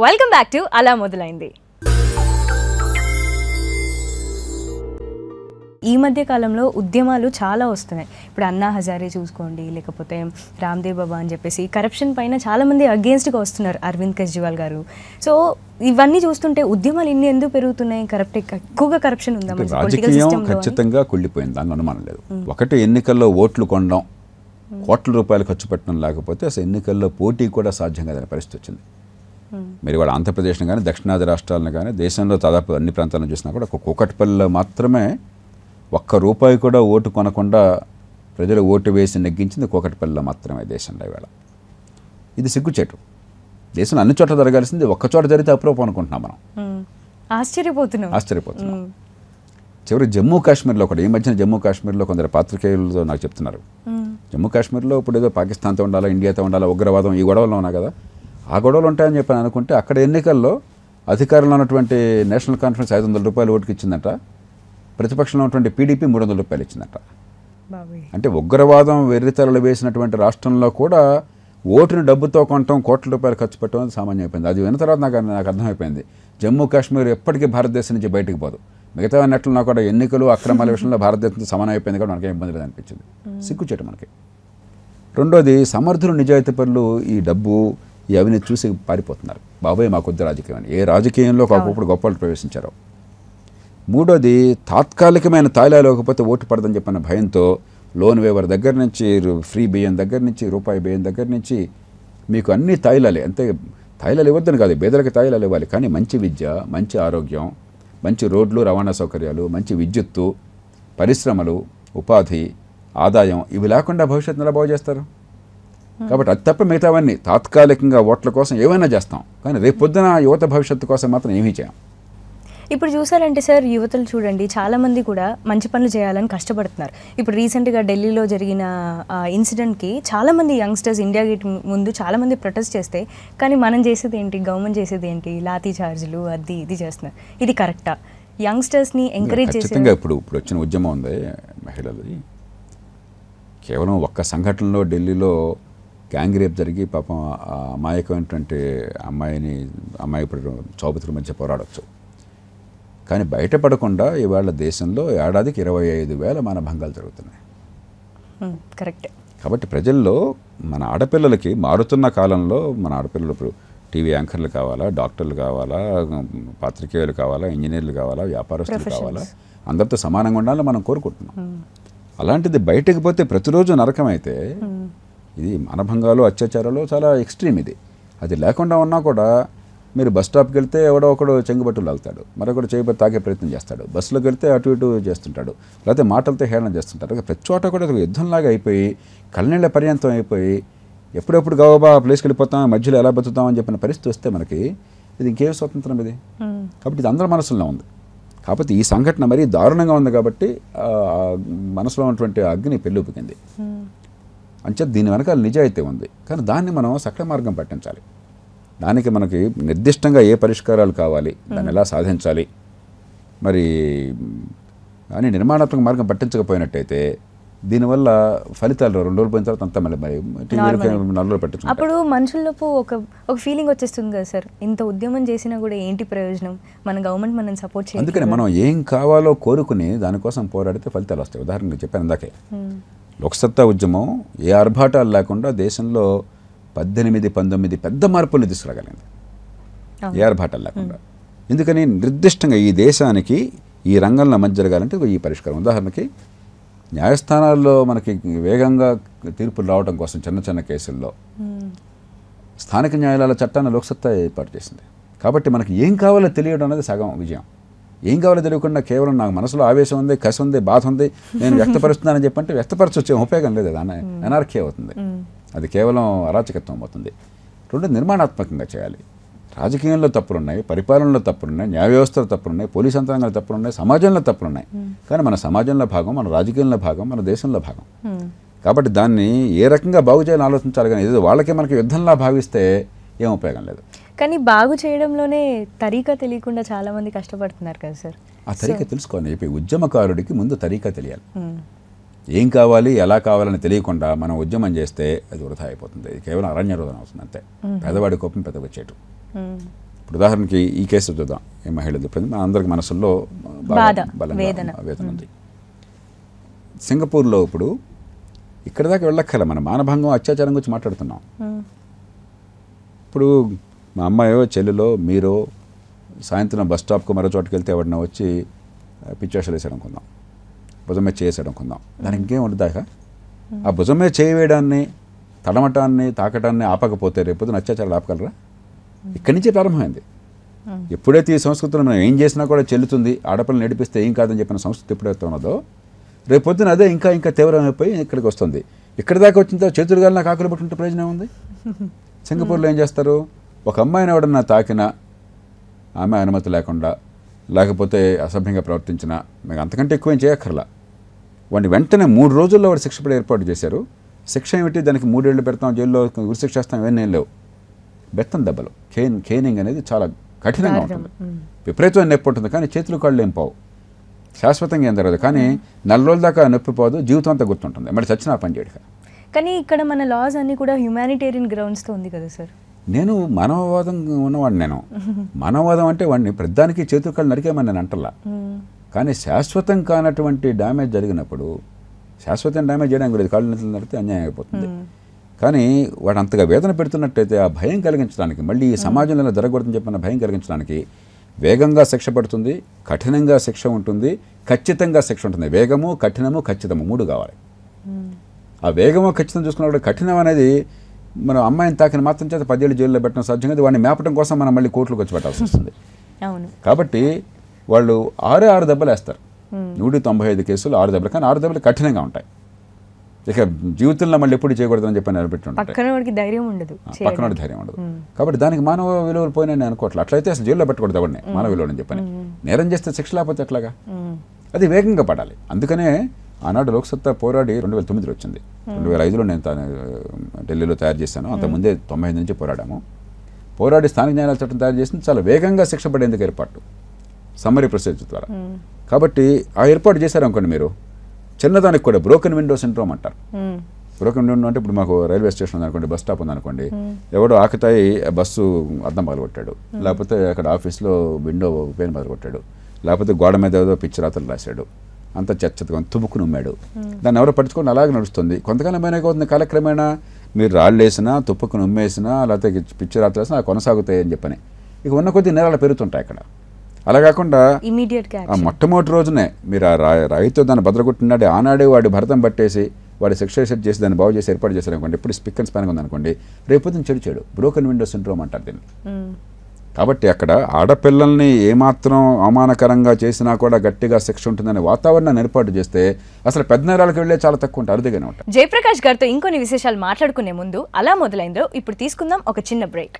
Welcome back to అలా మొదలైంది. ఈ మధ్య కాలంలో ఉద్యమాలు చాలా వస్తున్నాయి. ఇప్పుడు అన్నా హజారే చూసుకోండి, లేకపోతే రామ్దేవ్ బాబా అని చెప్పేసి కరప్షన్ పైన చాలామంది అగేన్స్ట్గా వస్తున్నారు, అరవింద్ కేజ్రీవాల్ గారు. సో ఇవన్నీ చూస్తుంటే ఉద్యమాలు ఇన్ని ఎందుకు పెరుగుతున్నాయి? ఎక్కువగా కరప్షన్ ఉందా? రాజకీయం ఖచ్చితంగా కుళ్ళిపోయింది, దాని అనుమానం లేదు. ఒకటి ఎన్నికల్లో ఓట్లు కొనడం, కోట్ల రూపాయలు ఖర్చు పెట్టడం, లేకపోతే అసలు ఎన్నికల్లో పోటీ కూడా సాధ్యం కాదని పరిస్థితి వచ్చింది. మీరు కూడా ఆంధ్రప్రదేశ్ని కానీ దక్షిణాది రాష్ట్రాలను కానీ దేశంలో దాదాపు అన్ని ప్రాంతాలను చూసినా కూడా ఒక కూకట్పల్లిలో మాత్రమే ₹1 కూడా ఓటు కొనకుండా ప్రజలు ఓటు వేసి నెగ్గించింది కూకట్పల్లిలో మాత్రమే దేశంలో. ఇవాళ ఇది సిగ్గుచేటు. దేశంలో అన్ని చోట్ల జరగాల్సింది ఒక్క చోట జరిగితే అప్రూపం అనుకుంటున్నాం మనం. ఆశ్చర్యపోతున్నాం. చివరి జమ్మూ కాశ్మీర్లో కూడా, ఈ మధ్యన జమ్మూ కాశ్మీర్లో కొందరు పాత్రికేయులతో నాకు చెప్తున్నారు, జమ్మూ కాశ్మీర్లో ఇప్పుడు ఏదో పాకిస్తాన్తో ఉండాలా, ఇండియాతో ఉండాలా, ఉగ్రవాదం, ఈ గొడవలు ఉన్నా కదా, ఆ గొడవలు ఉంటాయని చెప్పి అనుకుంటే అక్కడ ఎన్నికల్లో అధికారంలో ఉన్నటువంటి నేషనల్ కాన్ఫరెన్స్ ₹500 ఓటుకి ఇచ్చిందట, ప్రతిపక్షంలో ఉన్నటువంటి PDP ₹300 ఇచ్చిందట. అంటే ఉగ్రవాదం వెర్రితలలు వేసినటువంటి రాష్ట్రంలో కూడా ఓటుని డబ్బుతో కొనటం, కోట్ల రూపాయలు ఖర్చు పెట్టడం సామాన్యం అయిపోయింది. అది విన్న తర్వాత నాకు అర్థమైపోయింది, జమ్మూ కాశ్మీర్ ఎప్పటికీ భారతదేశం నుంచి బయటకు పోదు. మిగతా అన్నట్లు కూడా ఎన్నికలు అక్రమాల విషయంలో భారతదేశంతో సమానం అయిపోయింది కూడా మనకేం ఇబ్బంది లేదు అనిపించింది. సిగ్గుచేటు మనకి. రెండోది, సమర్థులు నిజాయితీ పనులు ఈ డబ్బు ఈ అవినీతి చూసి పారిపోతున్నారు. బాబాయ్ మా కొద్ది రాజకీయం అని ఏ రాజకీయంలో ఒకప్పుడు గొప్పలు ప్రవేశించారో. మూడోది, తాత్కాలికమైన తాయిలాలు లేకపోతే ఓటు పడదని చెప్పిన భయంతో లోన్ వేవర్ దగ్గర నుంచి, ఫ్రీ బియ్యం దగ్గర నుంచి, రూపాయి బియ్యం దగ్గర నుంచి మీకు అన్ని తాయిలాలే. అంతే, తాయిలాలు ఇవ్వద్దని కాదు, పేదలకు తాయిలాలు ఇవ్వాలి, కానీ మంచి విద్య, మంచి ఆరోగ్యం, మంచి రోడ్లు, రవాణా సౌకర్యాలు, మంచి విద్యుత్తు, పరిశ్రమలు, ఉపాధి, ఆదాయం, ఇవి లేకుండా భవిష్యత్తు ఎలా బాగు చేస్తారు? కాబట్టి అది తప్ప మిగతావన్నీ తాత్కాలికంగా ఓట్ల కోసం ఏమైనా చేస్తాం, కానీ రేపు పొద్దున యువత భవిష్యత్తు కోసం మాత్రం ఏమీ చేయం. ఇప్పుడు చూసారంటే సార్, యువతలు చూడండి, చాలామంది కూడా మంచి పనులు చేయాలని కష్టపడుతున్నారు. ఇప్పుడు రీసెంట్గా ఢిల్లీలో జరిగిన ఇన్సిడెంట్కి చాలామంది యంగ్స్టర్స్ ఇండియా గేట్ ముందు చాలామంది ప్రొటెస్ట్ చేస్తే, కానీ మనం చేసేది ఏంటి, గవర్నమెంట్ చేసేది ఏంటి, లాఠీ చార్జీలు, అది ఇది చేస్తున్నారు. ఇది కరెక్టా? యంగ్స్టర్స్ని ఎంకరేజ్ చేసి ఇప్పుడు వచ్చిన ఉద్యమం ఉంది మహిళలది, కేవలం ఒక్క సంఘటనలో ఢిల్లీలో గ్యాంగ్ రేప్ జరిగి పాపం ఆ అమాయకమైనటువంటి అమ్మాయి ఇప్పుడు చౌబతుల మధ్య పోరాడవచ్చు, కానీ బయటపడకుండా ఇవాళ దేశంలో ఏడాదికి 25,000 మానభంగాలు జరుగుతున్నాయి. కరెక్ట్. కాబట్టి ప్రజల్లో మన ఆడపిల్లలకి మారుతున్న కాలంలో మన ఆడపిల్లలు ఇప్పుడు టీవీ యాంకర్లు కావాలా, డాక్టర్లు కావాలా, పాత్రికేయులు కావాలా, ఇంజనీర్లు కావాలా, వ్యాపారస్తులు కావాలా, అందరితో సమానంగా ఉండాలని మనం కోరుకుంటున్నాం. అలాంటిది బయటకు పోతే ప్రతిరోజు నరకం అయితే, ఇది మానభంగాలు, అత్యాచారాలు చాలా ఎక్స్ట్రీమ్. ఇది అది లేకుండా ఉన్నా కూడా మీరు బస్ స్టాప్కి వెళ్తే ఎవడో ఒకడు చెంగుబట్టు లాగుతాడు, మరొకడు చేయబట్టి తాకే ప్రయత్నం చేస్తాడు, బస్సులోకి వెళ్తే అటు ఇటు చేస్తుంటాడు, లేకపోతే మాటలతో హేళన చేస్తుంటాడు. ప్రతి చోట కూడా యుద్ధంలాగా అయిపోయి, కళ్ళనీళ్ళ పర్యంతం అయిపోయి, ఎప్పుడెప్పుడు గవబా ఆ ప్లేస్కి వెళ్ళిపోతాం, మధ్యలో ఎలా బతుకుతామని చెప్పిన పరిస్థితి వస్తే మనకి ఇది ఇంకేం స్వతంత్రం ఇది? కాబట్టి ఇది అందరి మనసులో ఉంది. కాకపోతే ఈ సంఘటన మరీ దారుణంగా ఉంది కాబట్టి మనసులో ఉన్నటువంటి అగ్ని పెళ్ళుపుకింది. అంచేత దీని వెనకాల నిజాయితీ ఉంది, కానీ దాన్ని మనం సకల మార్గం పట్టించాలి. దానికి మనకి నిర్దిష్టంగా ఏ పరిష్కారాలు కావాలి, దాన్ని ఎలా సాధించాలి, మరి అని నిర్మాణాత్మక మార్గం పట్టించకపోయినట్టయితే దీనివల్ల ఫలితాలు 2 రోజులు పోయిన తర్వాత అంతా మళ్ళీ 4 రోజులు పట్టించు. అప్పుడు మనుషుల్లోపు ఒక ఫీలింగ్ వచ్చేస్తుంది కదా సార్, ఇంత ఉద్యమం చేసినా కూడా ఏంటి ప్రయోజనం, మన గవర్నమెంట్ మనం సపోర్ట్ చేయాలి. అందుకని మనం ఏం కావాలో కోరుకుని దానికోసం పోరాడితే ఫలితాలు వస్తాయి. ఉదాహరణకు చెప్పాను ఇందాకే, లోక్సత్తా ఉద్యమం ఏ ఆర్భాటాలు లేకుండా దేశంలో 18-19 పెద్ద మార్పుల్ని తీసుకురాగలిగింది, ఏ ఆర్భాటాలు లేకుండా. ఎందుకని? నిర్దిష్టంగా ఈ దేశానికి ఈ రంగంలో మంచి జరగాలంటే ఈ పరిష్కారం. ఉదాహరణకి న్యాయస్థానాల్లో మనకి వేగంగా తీర్పులు రావడం కోసం చిన్న కేసుల్లో స్థానిక న్యాయాలయాల చట్టాన్ని లోక్సత్తా ఏర్పాటు చేసింది. కాబట్టి మనకి ఏం కావాలో తెలియడం అనేది సగం విజయం. ఏం కావాలో తెలియకుండా కేవలం నాకు మనసులో ఆవేశం ఉంది, కసి ఉంది, బాధ ఉంది, నేను వ్యక్తపరుస్తున్నానని చెప్పంటే వ్యక్తపరచొచ్చే ఉపయోగం లేదు, అది ఎనార్కీ అవుతుంది, అది కేవలం అరాచకత్వం అవుతుంది. 2 నిర్మాణాత్మకంగా చేయాలి. రాజకీయంలో తప్పులున్నాయి, పరిపాలనలో తప్పులున్నాయి, న్యాయ వ్యవస్థలో తప్పులున్నాయి, పోలీస్ యంత్రాంగాలు తప్పులున్నాయి, సమాజంలో తప్పులున్నాయి, కానీ మన సమాజంలో భాగం, మన రాజకీయంలో భాగం, మన దేశంలో భాగం. కాబట్టి దాన్ని ఏ రకంగా బాగు చేయాలని ఆలోచించాలి, కానీ ఏదో వాళ్ళకి మనకి యుద్ధంలా భావిస్తే ఏం ఉపయోగం లేదు. కానీ బాగు చేయడంలోనే తరీకా తెలియకుండా చాలా మంది కష్టపడుతున్నారు కదా సార్. ఆ తరీకా తెలుసుకోవాలి. చెప్పి ఉద్యమకారుడికి ముందు తరీకా తెలియాలి. ఏం కావాలి, ఎలా కావాలని తెలియకుండా మనం ఉద్యమం చేస్తే అది వృధా అయిపోతుంది. ఇది కేవలం అరణ్య రోదన అవుతుంది అంతే. పేదవాడి కోపం పెద్దవచ్చేటు. ఇప్పుడు ఉదాహరణకి ఈ కేసు చూద్దాం, ఈ మహిళ చెప్పింది మన అందరికి మనసుల్లో బాధ, బలంగా వేదన. వేదన ఉంది. సింగపూర్లో ఇప్పుడు ఇక్కడ దాకా వెళ్ళక్కల మన మానభంగం అత్యాచారం గురించి మాట్లాడుతున్నాం. ఇప్పుడు మా అమ్మాయో చెల్లెలో మీరో సాయంత్రం బస్ స్టాప్కు మరో చోటుకి వెళ్తే ఎవరిన వచ్చి పిచ్చేషలు వేసాడు అనుకుందాం, భుజం మీద చేసాడు అనుకుందాం, దానికి ఇంకేం ఉండదాక ఆ భుజం మీద చేయి వేయడాన్ని, తడమటాన్ని, తాకటాన్ని ఆపకపోతే రేపు అత్యాచారాలు ఆపగలరా? ఇక్కడి నుంచే ప్రారంభమైంది. ఎప్పుడైతే ఈ సంస్కృతిలో మనం ఏం చేసినా కూడా చెల్లుతుంది, ఆడపిల్లలు నడిపిస్తే ఏం కాదని చెప్పిన సంస్కృతి ఎప్పుడైతే ఉన్నదో రేపొద్దున అదే ఇంకా ఇంకా తీవ్రమైపోయి ఇక్కడికి వస్తుంది. ఇక్కడి దాకా వచ్చిన తర్వాత చేతులు గాలి నాకు ఆకులు పట్టుంటే ప్రయోజనం ఉంది. సింగపూర్లో ఏం చేస్తారు, ఒక అమ్మాయిని ఎవడన్నా తాకినా ఆమె అనుమతి లేకుండా లేకపోతే అసభ్యంగా ప్రవర్తించినా మీకు అంతకంటే ఎక్కువ ఏం చేయక్కర్లా, వాడిని వెంటనే 3 రోజుల్లో వాడు శిక్ష పడి ఏర్పాటు చేశారు. శిక్ష ఏమిటి, దానికి 3 ఏళ్ళు పెడతాం, జైల్లో ఉరిశిక్ష చేస్తాం, ఇవన్నీ లేవు. బెత్తం దెబ్బలు, కేనింగ్ అనేది చాలా కఠినంగా ఉంటుంది, విపరీతమైన నొప్పి ఉంటుంది, కానీ చేతులు కాళ్ళు ఏం పోవు, శాశ్వతంగా ఏం జరగదు. కానీ 4 రోజుల దాకా నొప్పి పోదు, జీవితం అంతా గుర్తుంటుంది, మరి చచ్చిన పని చేయడు. కానీ ఇక్కడ మన లాస్ అన్ని కూడా హ్యుమానిటేరియన్ గ్రౌండ్స్తో ఉంది కదా సార్. నేను మానవవాదం ఉన్నవాడిని. నేను మానవవాదం అంటే వాడిని ప్రతిదానికి చేతులు కాళ్ళు నరికేమని నేను అంటల్లా, కానీ శాశ్వతం కానటువంటి డ్యామేజ్ జరిగినప్పుడు శాశ్వతం డ్యామేజ్ చేయడానికి లేదు, కాళ్ళు నెత్తలు నరికితే అన్యాయం అయిపోతుంది. కానీ వాడు అంతగా వేదన పెడుతున్నట్టయితే ఆ భయం కలిగించడానికి, మళ్ళీ ఈ సమాజంలో ఇలా జరగకూడదని చెప్పిన భయం కలిగించడానికి వేగంగా శిక్ష పడుతుంది, కఠినంగా శిక్ష ఉంటుంది, ఖచ్చితంగా శిక్ష ఉంటుంది. వేగము, కఠినము, ఖచ్చితము 3 కావాలి. ఆ వేగము ఖచ్చితం చూసుకున్నప్పుడు కఠినం అనేది మనం అమ్మాయిని తాకిన మాత్రం చేత 10 ఏళ్ళు జైల్లో పెట్టడం సాధ్యం కాదు, వాడిని మేపడం కోసం మనం మళ్ళీ కోర్టులకు వచ్చి పెట్టాల్సి వస్తుంది. కాబట్టి వాళ్ళు 6 దెబ్బలు వేస్తారు, 195 కేసులు 6 దెబ్బలు, కానీ 6 దెబ్బలు కఠినంగా ఉంటాయి. ఇక జీవితంలో మళ్ళీ ఎప్పుడు చేయకూడదని చెప్పి నిలబెట్టుంటారు, పక్కన వాడికి ధైర్యం ఉండదు. కాబట్టి దానికి మానవ విలువలు పోయినా నేను అనుకోవట్లేదు. అట్లయితే అసలు జైల్లో పెట్టకూడదు ఎవరిని మానవ విలువలు అని చెప్పని. నేరం చేస్తే శిక్ష లేకపోతే ఎట్లాగా, అది వేగంగా పడాలి. అందుకనే ఆనాడు లోక్సత్తా పోరాడి 2009లో వచ్చింది. 2005లో నేను ఢిల్లీలో తయారు చేశాను. అంతకుముందే 95 నుంచి పోరాడాము. పోరాడి స్థానిక న్యాయాలయ చట్టం తయారు చేసింది చాలా వేగంగా శిక్ష పడేందుకు ఏర్పాటు, సమ్మరీ ప్రొసీజర్ ద్వారా. కాబట్టి ఆ ఏర్పాటు చేశారు అనుకోండి మీరు, చిన్నదానికి కూడా బ్రోకెన్ విండో సిండ్రోమ్ అంటారు. బ్రోకెన్ విండో అంటే ఇప్పుడు మాకు రైల్వే స్టేషన్ ఉందనుకోండి, బస్ స్టాప్ ఉందనుకోండి, ఎవడో ఆకతాయి బస్సు అద్దం పగలగొట్టాడు, లేకపోతే అక్కడ ఆఫీస్లో విండో పెయిన్ పగలగొట్టాడు, లేకపోతే గోడ మీద ఏదో పిచ్చి రాతలు రాశాడు, అంత చెత్తగా తుమ్ముకుని ఉమ్మాడు, దాన్ని ఎవరో పట్టించుకొని అలాగే నడుస్తుంది. కొంతకాలం అవుతుంది, కాలక్రమేణా మీరు రాళ్ళు వేసినా, తుప్పుకుని ఉమ్మేసినా, లేకపోతే పిచ్చి రాతలు వేసినా కొనసాగుతాయి అని చెప్పని ఇక ఉన్న కొద్ది నేరాలు పెరుగుతుంటాయి అక్కడ. అలా కాకుండా ఆ మొట్టమొదటి రోజునే మీరు ఆ రాయితో దాన్ని భద్రగొట్టినాడే ఆనాడే వాడి భరతం పట్టేసి వాడి శిక్ష సెట్ చేసి దాన్ని బాగు చేసి ఏర్పాటు చేశారు అనుకోండి, ఇప్పుడు స్పిక్ అండ్ స్పాన్ ఉందనుకోండి, రేపు చెడు బ్రోకెన్ విండో సిండ్రోమ్ అంటారు దీన్ని. కాబట్టి అక్కడ ఆడపిల్లల్ని ఏమాత్రం అవమానకరంగా చేసినా కూడా గట్టిగా శిక్ష ఉంటుందనే వాతావరణాన్ని ఏర్పాటు చేస్తే అసలు పెద్ద నేరాలకు వెళ్ళే చాలా తక్కువ ఉంటాయి, అరుదుగానే ఉంటాయి. జయప్రకాష్ గారితో ఇంకొన్ని విశేషాలు మాట్లాడుకునే ముందు అలా మొదలైందో ఇప్పుడు తీసుకుందాం ఒక చిన్న బ్రేక్.